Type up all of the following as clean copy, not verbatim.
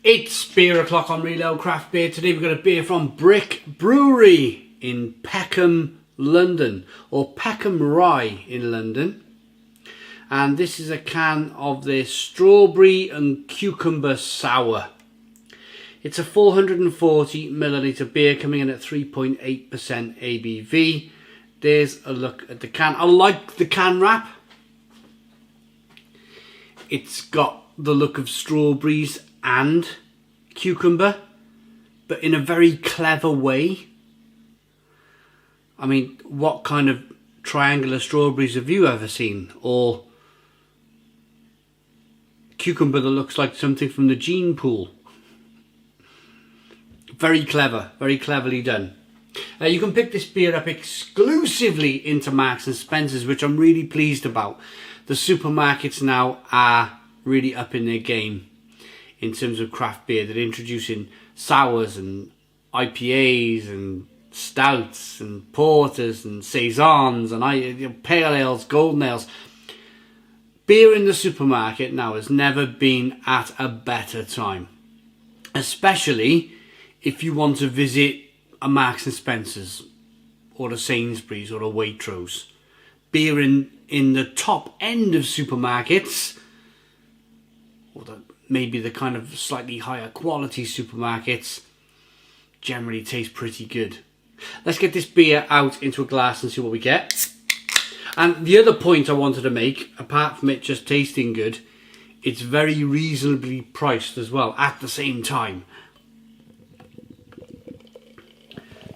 It's beer o'clock on Real Ale Craft Beer. Today we've got a beer from Brewery in Peckham, London, or Peckham Rye in London. And this is a can of their strawberry and cucumber sour. It's a 440 milliliter beer coming in at 3.8% ABV. There's a look at the can. I like the can wrap. It's got the look of strawberries and cucumber, but in a very clever way. I mean, what kind of triangular strawberries have you ever seen? Or cucumber that looks like something from the gene pool? Very clever, very cleverly done. You can pick this beer up exclusively into Marks and Spencer's, which I'm really pleased about. The supermarkets now are really up in their game in terms of craft beer. They're introducing sours and IPAs and stouts and porters and saisons and pale ales, golden ales. Beer in the supermarket now has never been at a better time, especially if you want to visit a Marks and Spencer's or a Sainsbury's or a Waitrose. Beer in the top end of supermarkets, or maybe the kind of slightly higher quality supermarkets, generally taste pretty good. Let's get this beer out into a glass and see what we get. And the other point I wanted to make, apart from it just tasting good, it's very reasonably priced as well at the same time.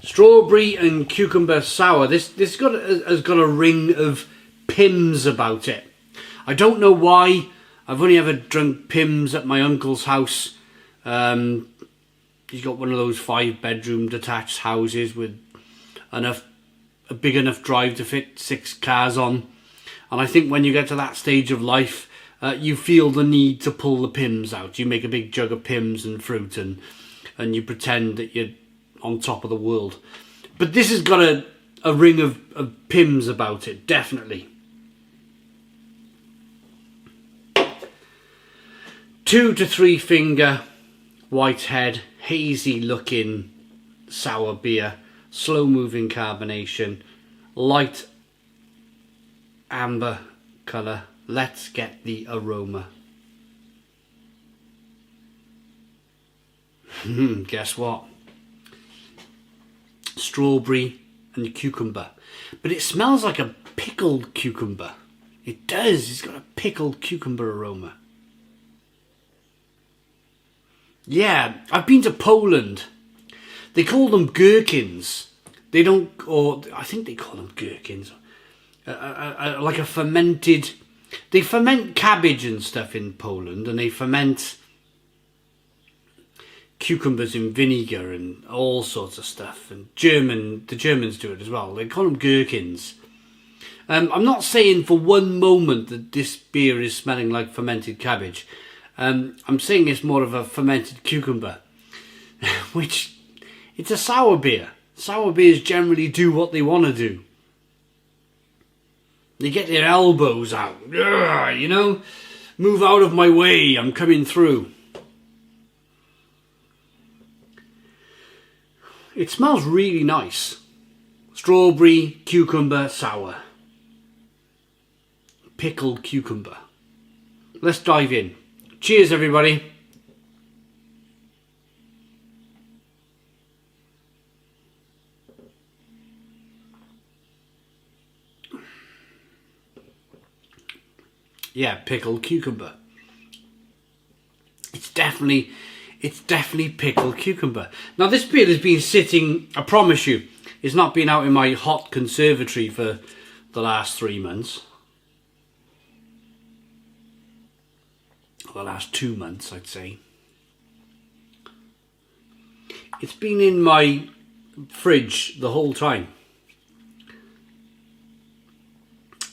Strawberry and cucumber sour. This has got a ring of Pimm's about it. I don't know why. I've only ever drunk Pimm's at my uncle's house. He's got one of those 5-bedroom detached houses with a big enough drive to fit 6 cars on. And I think when you get to that stage of life, you feel the need to pull the Pimm's out. You make a big jug of Pimm's and fruit and you pretend that you're on top of the world. But this has got a ring of Pimm's about it, definitely. 2 to 3 finger white head, hazy looking sour beer, slow moving carbonation, light amber colour. Let's get the aroma. Guess what? Strawberry and cucumber. But it smells like a pickled cucumber. It does. It's got a pickled cucumber aroma. Yeah, I've been to Poland. They call them gherkins. They don't, or I think they call them gherkins. Like a fermented, they ferment cabbage and stuff in Poland, and they ferment cucumbers in vinegar and all sorts of stuff. And the Germans do it as well. They call them gherkins. I'm not saying for one moment that this beer is smelling like fermented cabbage. I'm saying it's more of a fermented cucumber, which it's a sour beer. Sour beers generally do what they want to do. They get their elbows out, you know, move out of my way, I'm coming through. It smells really nice. Strawberry, cucumber, sour. Pickled cucumber. Let's dive in. Cheers, everybody. Yeah, pickled cucumber. It's definitely pickled cucumber. Now this beer has been sitting, I promise you, it's not been out in my hot conservatory for the last 3 months. The last 2 months, I'd say. It's been in my fridge the whole time.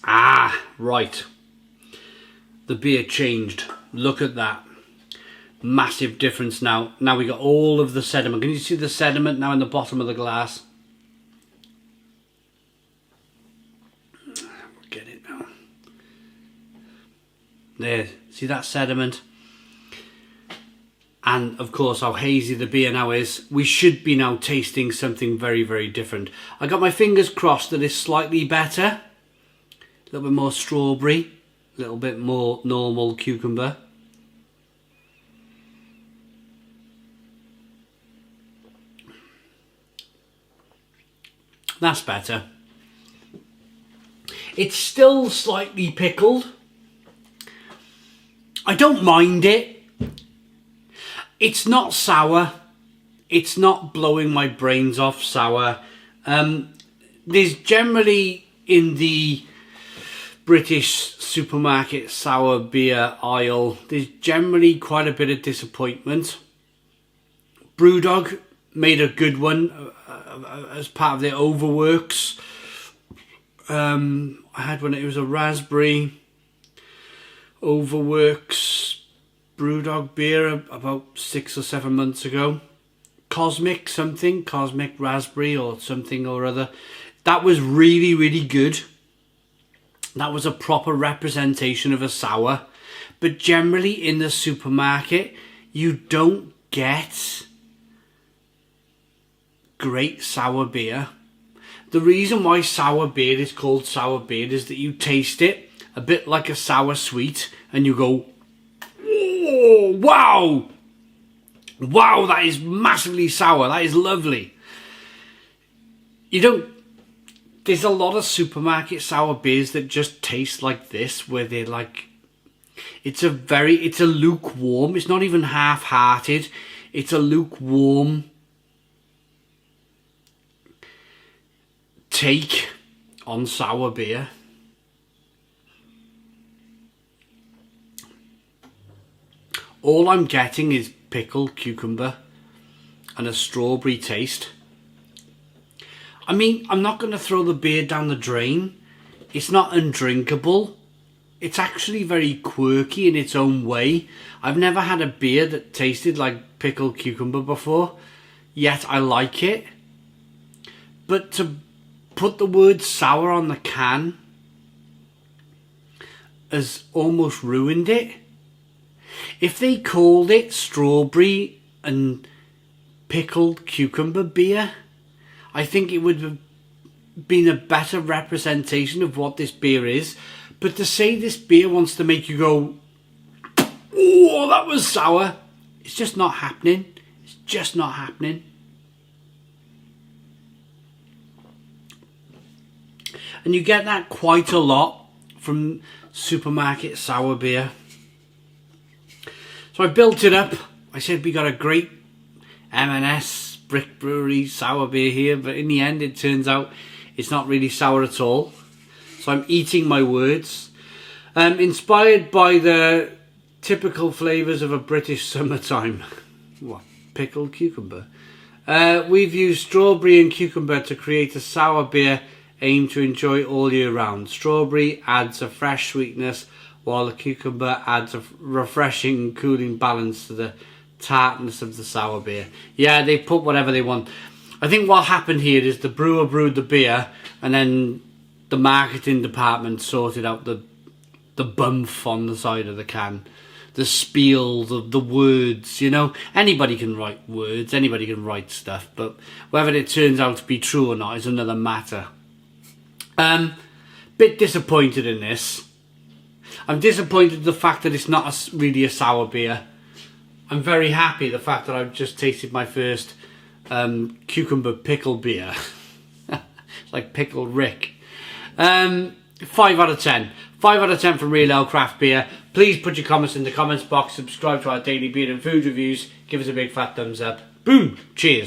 Ah, right. The beer changed. Look at that. Massive difference now. Now we got all of the sediment. Can you see the sediment now in the bottom of the glass? Get it now. There, see that sediment? and of course how hazy the beer now is, we should be now tasting something very, very different. I got my fingers crossed that it's slightly better. A little bit more strawberry, a little bit more normal cucumber. That's better. It's still slightly pickled. I don't mind it. It's not sour. It's not blowing my brains off sour. There's generally in the British supermarket sour beer aisle, there's generally quite a bit of disappointment. Brewdog made a good one as part of their Overworks. I had one, it was a raspberry Overworks Brewdog beer about 6 or 7 months ago. Cosmic raspberry or something or other. That was really, really good. That was a proper representation of a sour. But generally in the supermarket, you don't get great sour beer. The reason why sour beer is called sour beer is that you taste it a bit like a sour sweet and you go, oh, wow, wow, that is massively sour, that is lovely. You don't, there's a lot of supermarket sour beers that just taste like this, where they're like, it's a lukewarm, it's not even half-hearted, it's a lukewarm take on sour beer. All I'm getting is pickled cucumber and a strawberry taste. I mean, I'm not going to throw the beer down the drain. It's not undrinkable. It's actually very quirky in its own way. I've never had a beer that tasted like pickled cucumber before, yet I like it. But to put the word sour on the can has almost ruined it. If they called it strawberry and pickled cucumber beer, I think it would have been a better representation of what this beer is. But to say this beer wants to make you go, oh, that was sour, it's just not happening. It's just not happening. And you get that quite a lot from supermarket sour beer. So I built it up. I said we got a great M&S Brick Brewery sour beer here, but in the end it turns out it's not really sour at all. So I'm eating my words. Inspired by the typical flavours of a British summertime. What? Pickled cucumber. We've used strawberry and cucumber to create a sour beer aimed to enjoy all year round. Strawberry adds a fresh sweetness, while the cucumber adds a refreshing, cooling balance to the tartness of the sour beer. Yeah, they put whatever they want. I think what happened here is the brewer brewed the beer, and then the marketing department sorted out the bump on the side of the can, the spiel, the words, you know. Anybody can write words, anybody can write stuff, but whether it turns out to be true or not is another matter. Bit disappointed in this. I'm disappointed the fact that it's not really a sour beer. I'm very happy the fact that I've just tasted my first cucumber pickle beer. It's like Pickled Rick. 5 out of 10. 5 out of 10 from Real Ale Craft Beer. Please put your comments in the comments box. Subscribe to our daily beer and food reviews. Give us a big fat thumbs up. Boom. Cheers.